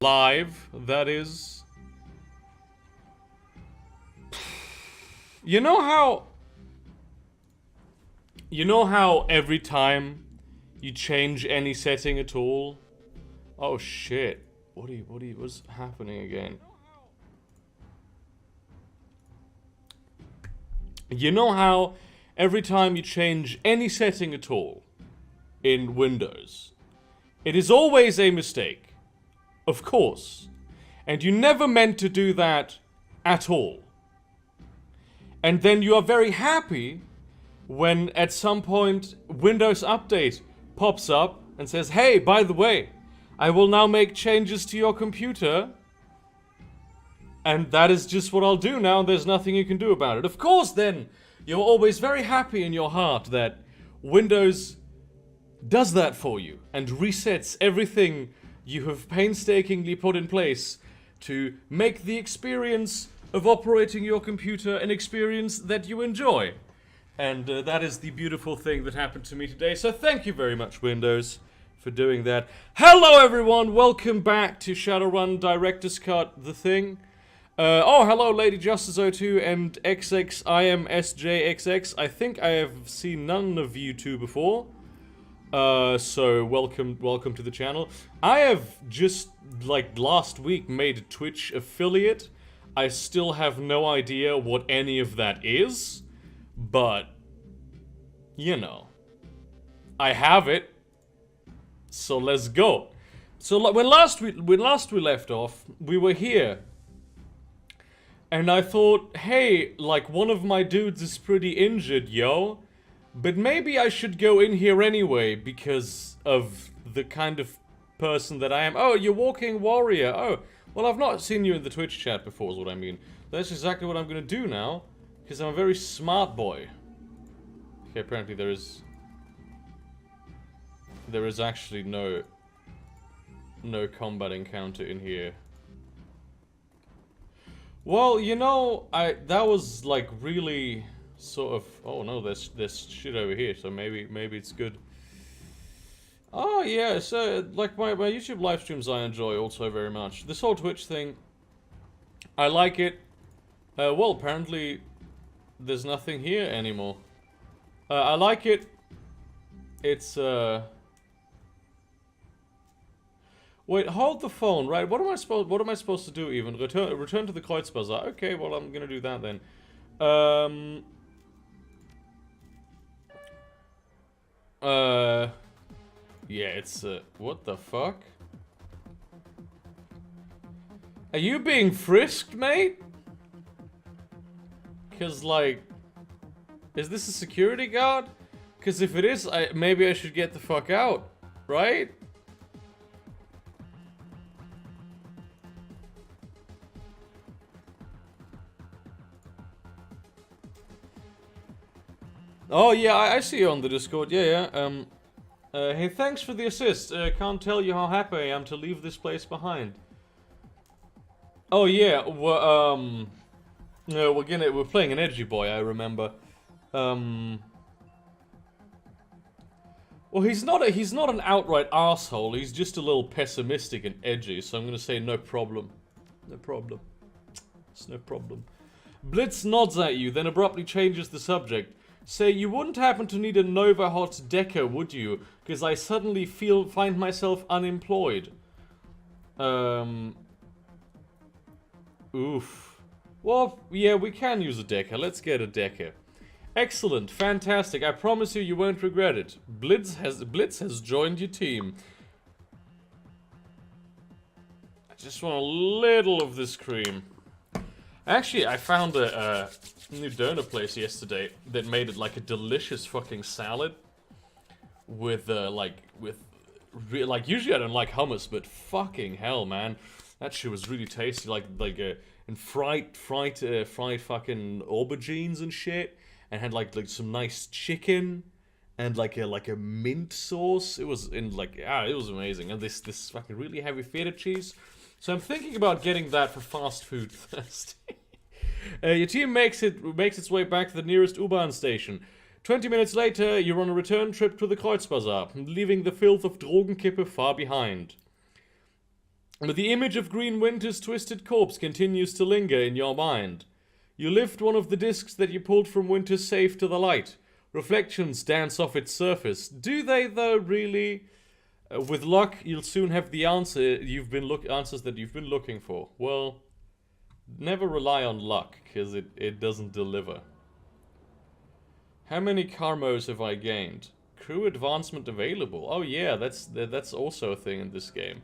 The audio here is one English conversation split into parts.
Live, that is. You know how every time you change any setting at all? Oh shit. What's happening again? You know how every time you change any setting at all in Windows, it is always a mistake. Of course. And you never meant to do that at all. And then you are very happy when at some point Windows Update pops up and says, hey, by the way, I will now make changes to your computer. And that is just what I'll do now, and there's nothing you can do about it. Of course, then, you're always very happy in your heart that Windows does that for you and resets everything you have painstakingly put in place to make the experience of operating your computer an experience that you enjoy. And that is the beautiful thing that happened to me today. So thank you very much, Windows, for doing that. Hello, everyone. Welcome back to Shadowrun Director's Cut, the thing. Oh, hello, Lady Justice02 and XXIMSJXX. I think I have seen none of you two before. So welcome to the channel. I have just, like, last week made a Twitch affiliate. I still have no idea what any of that is, but, you know, I have it, so let's go. So when last we left off, we were here, and I thought, hey, like, one of my dudes is pretty injured, yo. But maybe I should go in here anyway, because of the kind of person that I am. Oh, you're walking warrior. Oh, well, I've not seen you in the Twitch chat before, is what I mean. That's exactly what I'm gonna do now, because I'm a very smart boy. Okay, apparently there is actually no combat encounter in here. Well, you know, that was like really sort of, oh no, there's shit over here, so maybe it's good. Oh yeah, so like my YouTube live streams I enjoy also very much. This whole Twitch thing, I like it. Well, apparently there's nothing here anymore. I like it. It's wait, hold the phone, right? What am I supposed to do even? Return to the Kreuzbazaar. Okay, well, I'm gonna do that then. Yeah, it's, what the fuck? Are you being frisked, mate? 'Cause, like, is this a security guard? 'Cause if it is, maybe I should get the fuck out, right? Oh, yeah, I see you on the Discord. Yeah, yeah. Hey, thanks for the assist. Can't tell you how happy I am to leave this place behind. Oh, yeah, we're playing an edgy boy, I remember. Well, he's not an outright asshole. He's just a little pessimistic and edgy, so I'm gonna say no problem. No problem. It's no problem. Blitz nods at you, then abruptly changes the subject. Say, you wouldn't happen to need a Nova Hot Decker, would you? Because I suddenly find myself unemployed. Oof. Well, yeah, we can use a Decker. Let's get a Decker. Excellent, fantastic. I promise you won't regret it. Blitz has joined your team. I just want a little of this cream. Actually, I found a new donor place yesterday that made it like a delicious fucking salad with usually I don't like hummus, but fucking hell, man, that shit was really tasty. And fried fucking aubergines and shit, and had like some nice chicken and like a mint sauce. It was it was amazing, and this fucking really heavy feta cheese. So I'm thinking about getting that for fast food first. Your team makes its way back to the nearest U-Bahn station. 20 minutes later, you're on a return trip to the Kreuzbazaar, leaving the filth of Drogenkippe far behind. But the image of Green Winter's twisted corpse continues to linger in your mind. You lift one of the discs that you pulled from Winter's safe to the light. Reflections dance off its surface. Do they, though, really? With luck, you'll soon have the answers that you've been looking for. Well, never rely on luck, because it doesn't deliver. How many Karmos have I gained? Crew advancement available. Oh yeah, that's also a thing in this game.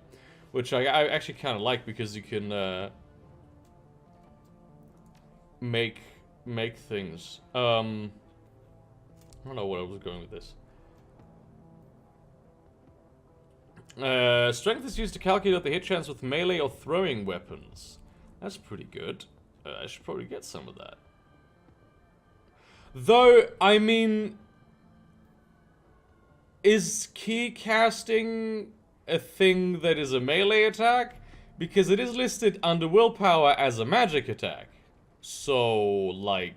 Which I actually kind of like, because you can make things. I don't know where I was going with this. Strength is used to calculate the hit chance with melee or throwing weapons. That's pretty good. I should probably get some of that. Though, I mean, is key casting a thing that is a melee attack? Because it is listed under willpower as a magic attack. So, like...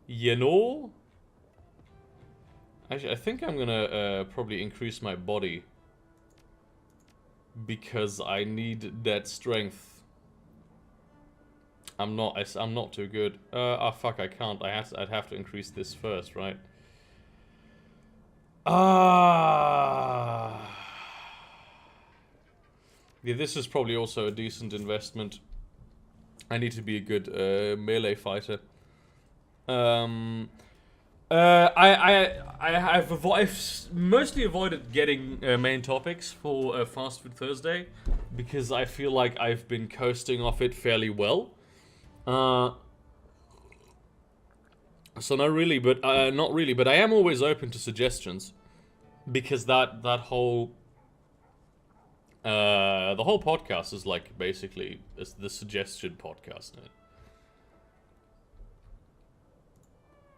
You know? Actually, I think I'm gonna probably increase my body. Because I need that strength. I'm not too good. Oh fuck, I can't. I'd have to increase this first, right? Yeah, this is probably also a decent investment. I need to be a good melee fighter. I've mostly avoided getting main topics for Fast Food Thursday because I feel like I've been coasting off it fairly well. So not really, but I am always open to suggestions because the whole podcast is like basically the suggestion podcast.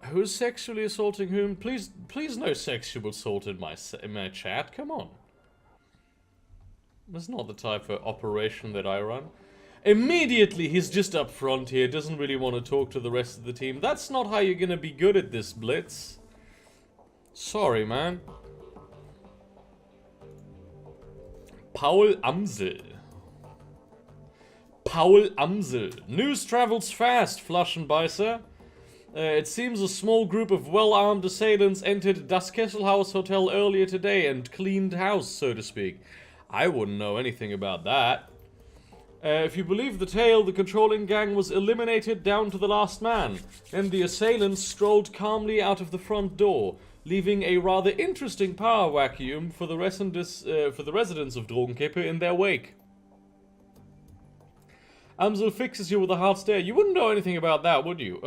Who's sexually assaulting whom? Please no sexual assault in my chat. Come on. That's not the type of operation that I run. Immediately, he's just up front here, doesn't really want to talk to the rest of the team. That's not how you're gonna be good at this, Blitz. Sorry, man. Paul Amsel. News travels fast, Flaschenbeißer. It seems a small group of well-armed assailants entered Das Kesselhaus Hotel earlier today and cleaned house, so to speak. I wouldn't know anything about that. If you believe the tale, the controlling gang was eliminated down to the last man. Then the assailants strolled calmly out of the front door, leaving a rather interesting power vacuum for the residents of Drogenkippe in their wake. Amsel fixes you with a hard stare. You wouldn't know anything about that, would you?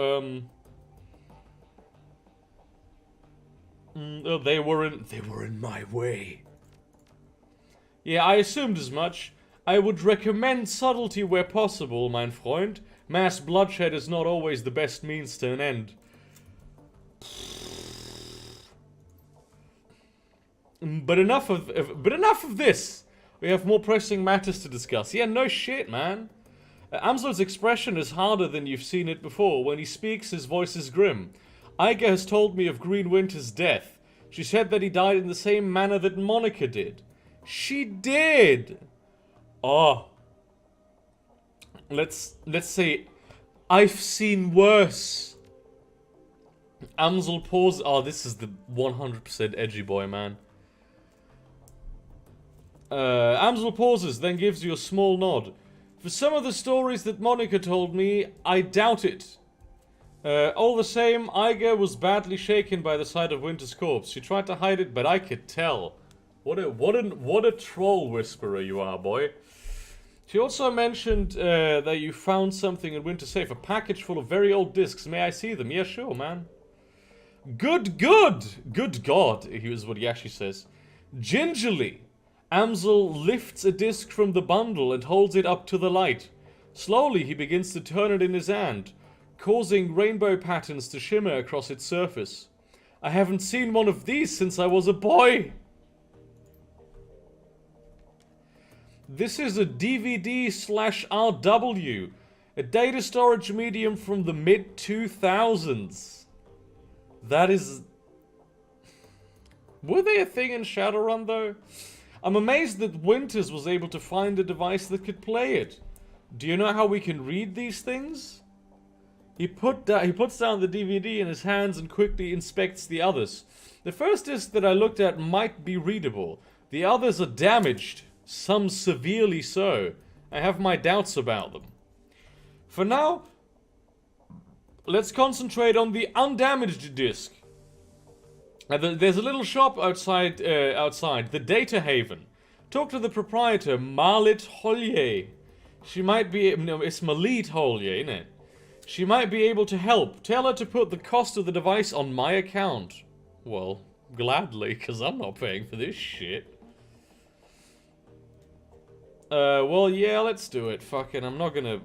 They were in my way. Yeah, I assumed as much. I would recommend subtlety where possible, mein Freund. Mass bloodshed is not always the best means to an end. But enough of this. We have more pressing matters to discuss. Yeah, no shit, man. Amsel's expression is harder than you've seen it before. When he speaks, his voice is grim. Iga has told me of Green Winter's death. She said that he died in the same manner that Monica did. She did! Oh. Let's say, I've seen worse. Amsel pauses. Oh, this is the 100% edgy boy, man. Amsel pauses, then gives you a small nod. For some of the stories that Monica told me, I doubt it. All the same, Iga was badly shaken by the sight of Winter's corpse. She tried to hide it, but I could tell. What a troll whisperer you are, boy. She also mentioned that you found something in Winter's safe, a package full of very old discs. May I see them? Yeah, sure, man. Good God, here's what he actually says. Gingerly, Amsel lifts a disc from the bundle and holds it up to the light. Slowly, he begins to turn it in his hand, causing rainbow patterns to shimmer across its surface. I haven't seen one of these since I was a boy. This is a DVD/RW, a data storage medium from the mid-2000s. That is... Were they a thing in Shadowrun, though? I'm amazed that Winters was able to find a device that could play it. Do you know how we can read these things? He puts down the DVD in his hands and quickly inspects the others. The first disc that I looked at might be readable. The others are damaged, some severely so. I have my doubts about them. For now, let's concentrate on the undamaged disc. There's a little shop outside, the Data Haven. Talk to the proprietor, Marlit Hollier. She might be, no, it's Malit Hollier, isn't it? She might be able to help. Tell her to put the cost of the device on my account. Well, gladly, because I'm not paying for this shit. Well, yeah, let's do it. Fucking, I'm not gonna...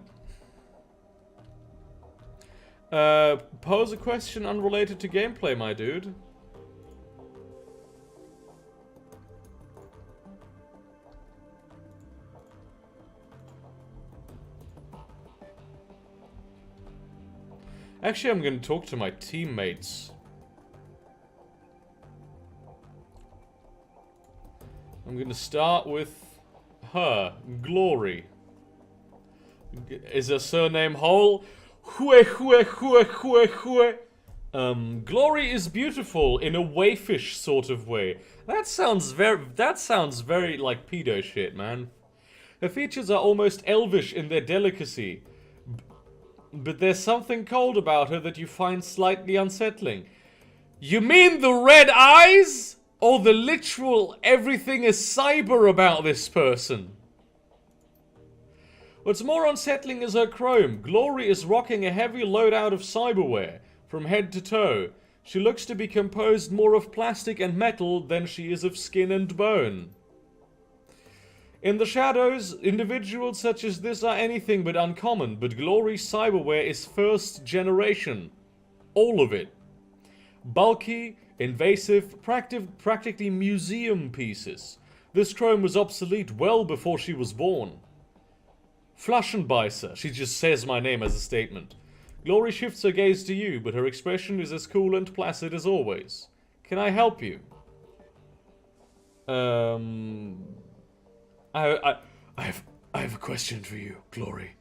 pose a question unrelated to gameplay, my dude. Actually, I'm gonna talk to my teammates. I'm gonna start with her, Glory. Is her surname Hole? Glory is beautiful in a waifish sort of way. That sounds very like pedo shit, man. Her features are almost elvish in their delicacy. But there's something cold about her that you find slightly unsettling. You mean the red eyes? Or the literal everything is cyber about this person? What's more unsettling is her chrome. Glory is rocking a heavy loadout of cyberware, from head to toe. She looks to be composed more of plastic and metal than she is of skin and bone. In the shadows, individuals such as this are anything but uncommon, but Glory's cyberware is first generation. All of it. Bulky, invasive, practically museum pieces. This chrome was obsolete well before she was born. Flaschenbeißer, she just says my name as a statement. Glory shifts her gaze to you, but her expression is as cool and placid as always. Can I help you? I have a question for you, Glory,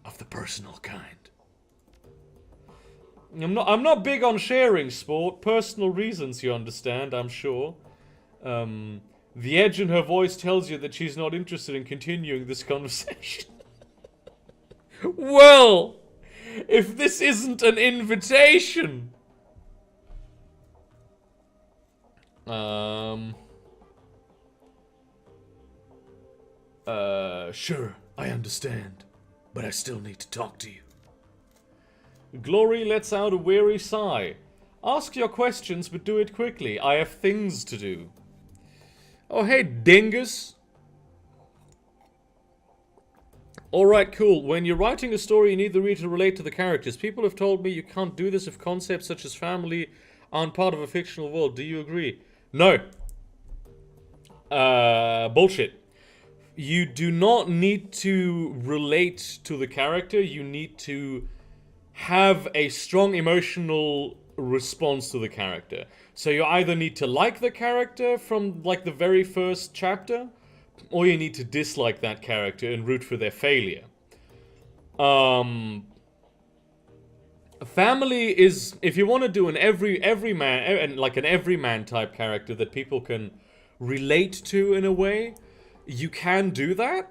of the personal kind. I'm not big on sharing, sport. Personal reasons, you understand, I'm sure. The edge in her voice tells you that she's not interested in continuing this conversation. Well, if this isn't an invitation. Sure, I understand, but I still need to talk to you. Glory lets out a weary sigh. Ask your questions, but do it quickly. I have things to do. Oh, hey, dingus. Alright, cool. When you're writing a story, you need the reader to relate to the characters. People have told me you can't do this if concepts such as family aren't part of a fictional world. Do you agree? No. Bullshit. You do not need to relate to the character. You need to have a strong emotional response to the character. So you either need to like the character from, like, the very first chapter, or you need to dislike that character and root for their failure. Family is, if you want to do an everyman type character that people can relate to in a way, you can do that.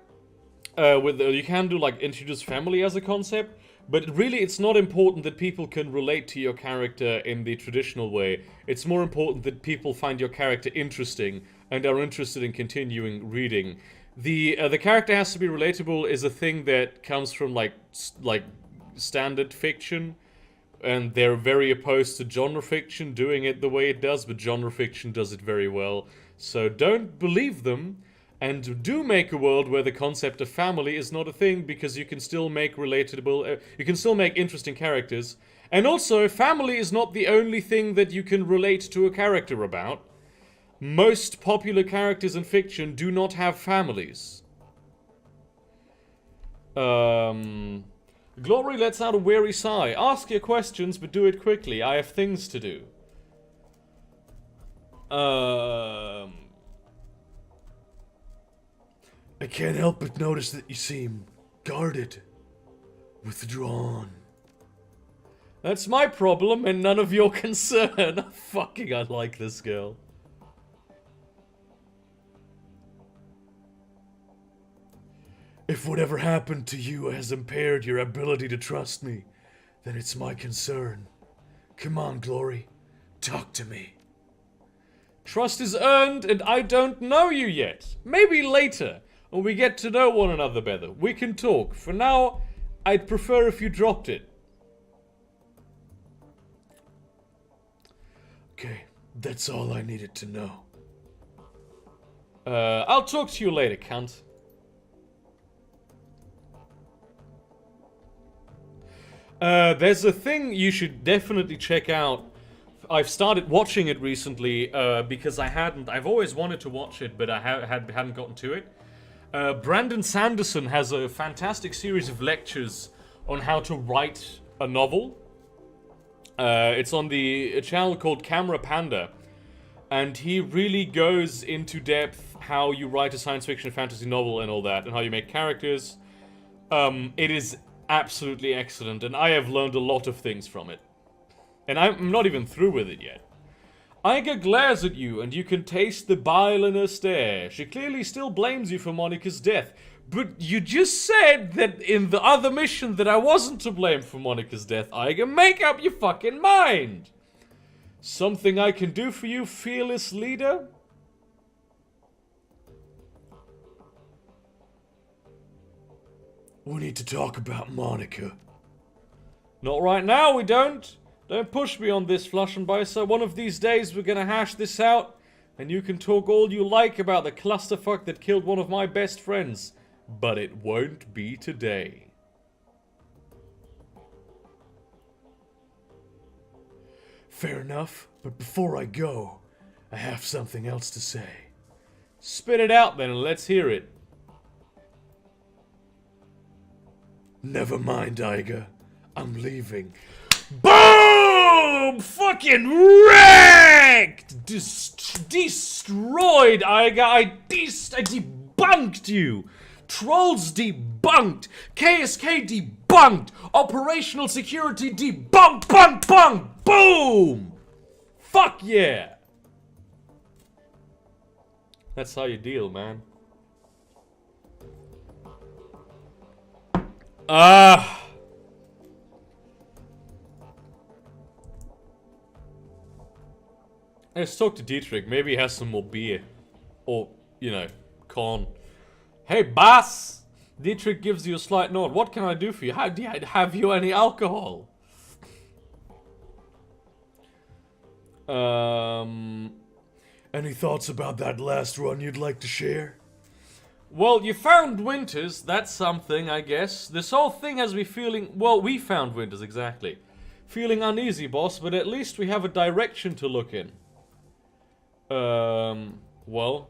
You can do, like, introduce family as a concept, but really it's not important that people can relate to your character in the traditional way. It's more important that people find your character interesting and are interested in continuing reading. The character has to be relatable is a thing that comes from like standard fiction, and they're very opposed to genre fiction doing it the way it does, but genre fiction does it very well. So don't believe them, and do make a world where the concept of family is not a thing, because you can still make you can still make interesting characters. And also, family is not the only thing that you can relate to a character about. Most popular characters in fiction do not have families. Glory lets out a weary sigh. Ask your questions, but do it quickly. I have things to do. I can't help but notice that you seem guarded, withdrawn. That's my problem and none of your concern. Fucking, I like this girl. If whatever happened to you has impaired your ability to trust me, then it's my concern. Come on, Glory. Talk to me. Trust is earned and I don't know you yet. Maybe later, when we get to know one another better, we can talk. For now, I'd prefer if you dropped it. Okay, that's all I needed to know. I'll talk to you later, cunt. There's a thing you should definitely check out. I've started watching it recently because I've always wanted to watch it, but I hadn't gotten to it. Brandon Sanderson has a fantastic series of lectures on how to write a novel. It's on a channel called Camera Panda, and he really goes into depth how you write a science fiction fantasy novel and all that, and how you make characters. It is absolutely excellent, and I have learned a lot of things from it. And I'm not even through with it yet. Iga glares at you, and you can taste the bile in her stare. She clearly still blames you for Monica's death. But you just said that in the other mission that I wasn't to blame for Monica's death, Iga. Make up your fucking mind! Something I can do for you, fearless leader? We need to talk about Monica. Not right now, we don't. Don't push me on this, Flush and Bison. One of these days we're gonna hash this out, and you can talk all you like about the clusterfuck that killed one of my best friends. But it won't be today. Fair enough, but before I go, I have something else to say. Spit it out then and let's hear it. Never mind, Iga. I'm leaving. BOOM! Fucking wrecked! Destroyed, Iga. I debunked you. Trolls debunked. KSK debunked. Operational security debunked. Bunk, bunk, boom! Fuck yeah! That's how you deal, man. Let's talk to Dietrich. Maybe he has some more beer. Or, you know, corn. Hey, boss! Dietrich gives you a slight nod. What can I do for you? Have you any alcohol? Any thoughts about that last run you'd like to share? Well, you found Winters. That's something, I guess. This whole thing has me feeling... Well, we found Winters, exactly. Feeling uneasy, boss, but at least we have a direction to look in. Well...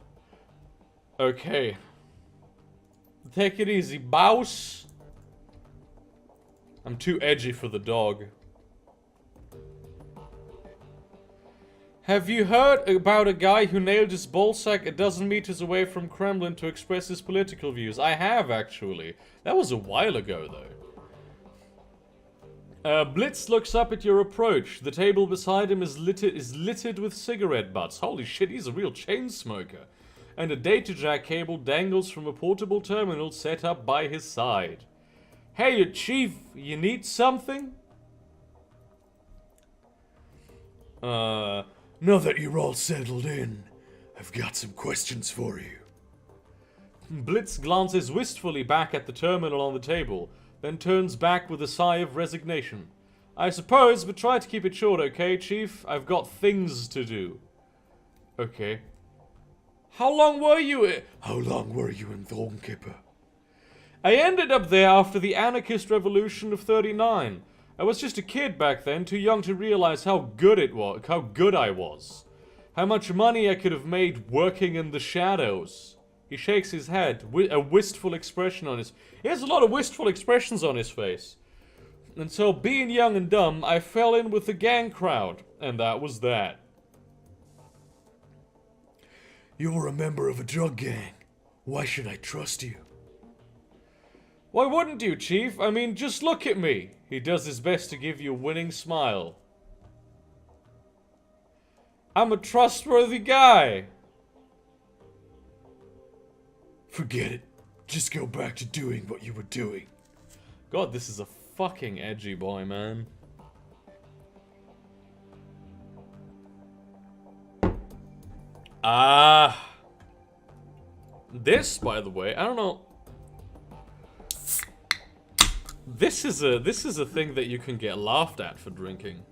Okay. Take it easy, boss. I'm too edgy for the dog. Have you heard about a guy who nailed his ballsack a dozen meters away from Kremlin to express his political views? I have, actually. That was a while ago, though. Blitz looks up at your approach. The table beside him is littered with cigarette butts. Holy shit, he's a real chain smoker. And a data jack cable dangles from a portable terminal set up by his side. Hey, Chief, you need something? Now that you're all settled in, I've got some questions for you. Blitz glances wistfully back at the terminal on the table, then turns back with a sigh of resignation. I suppose, but try to keep it short, okay, Chief? I've got things to do. Okay. How long were you in Thornkeeper? I ended up there after the anarchist revolution of 39. I was just a kid back then, too young to realize how good I was. How much money I could have made working in the shadows. He shakes his head, a wistful expression on his... He has a lot of wistful expressions on his face. And so, being young and dumb, I fell in with the gang crowd. And that was that. You were a member of a drug gang. Why should I trust you? Why wouldn't you, Chief? I mean, just look at me. He does his best to give you a winning smile. I'm a trustworthy guy. Forget it. Just go back to doing what you were doing. God, this is a fucking edgy boy, man. This, by the way, I don't know. This is a thing that you can get laughed at for drinking.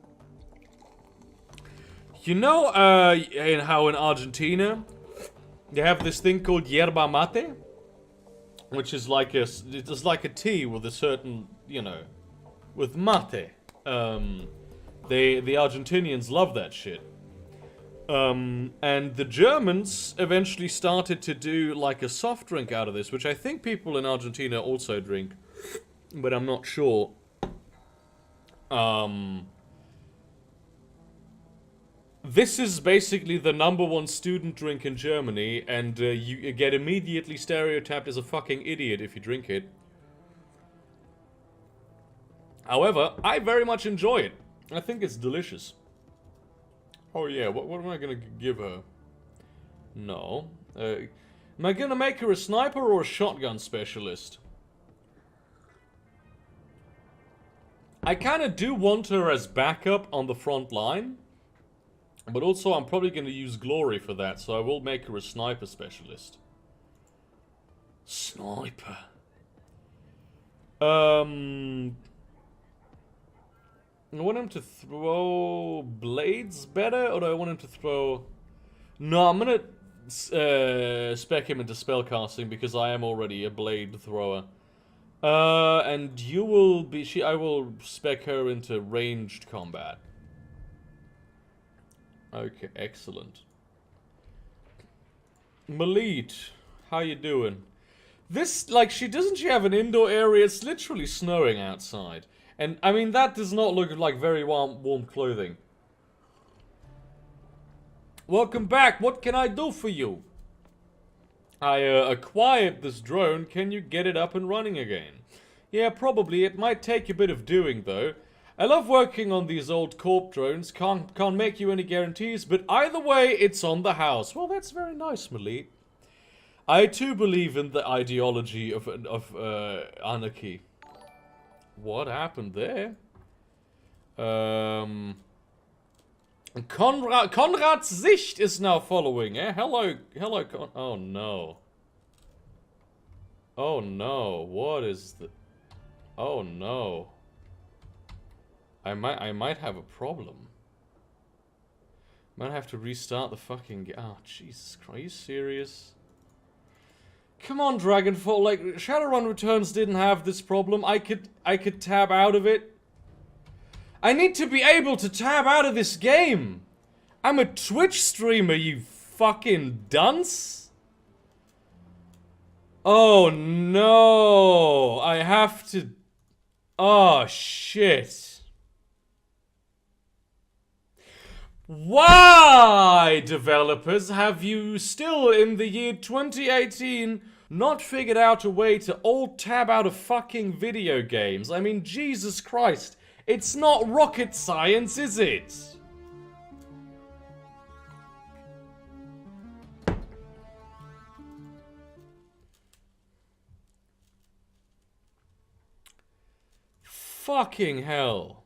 You know, how in Argentina they have this thing called yerba mate, which is like it's like a tea with a certain, you know, with mate. The Argentinians love that shit. And the Germans eventually started to do like a soft drink out of this, which I think people in Argentina also drink, but I'm not sure. This is basically the #1 student drink in Germany, and you get immediately stereotyped as a fucking idiot if you drink it. However, I very much enjoy it. I think it's delicious. Oh yeah, what am I gonna give her? No. Am I gonna make her a sniper or a shotgun specialist? I kinda do want her as backup on the front line. But also I'm probably gonna use glory for that, so I will make her a sniper specialist. Sniper. I want him to throw blades better, or do I want him to throw... No, I'm gonna spec him into spellcasting because I am already a blade thrower. And you will be... I will spec her into ranged combat. Okay, excellent. Malit, how you doing? This, like, doesn't she have an indoor area? It's literally snowing outside. And, I mean, that does not look like very warm clothing. Welcome back. What can I do for you? I acquired this drone. Can you get it up and running again? Yeah, probably. It might take a bit of doing, though. I love working on these old corp drones. Can't make you any guarantees, but either way, it's on the house. Well, that's very nice, Malit. I too believe in the ideology of anarchy. What happened there? Konrad's Sicht is now following, eh? Hello, oh no. Oh no, what is the... Oh no. I might have a problem. Might have to restart the fucking... Oh, Jesus Christ, are you serious? Come on, Dragonfall, like, Shadowrun Returns didn't have this problem. I could tab out of it. I need to be able to tab out of this game. I'm a Twitch streamer, you fucking dunce. Oh, no. I have to... Oh, shit. Why, developers, have you still in the year 2018 not figured out a way to alt tab out of fucking video games? I mean, Jesus Christ, it's not rocket science, is it? Fucking hell.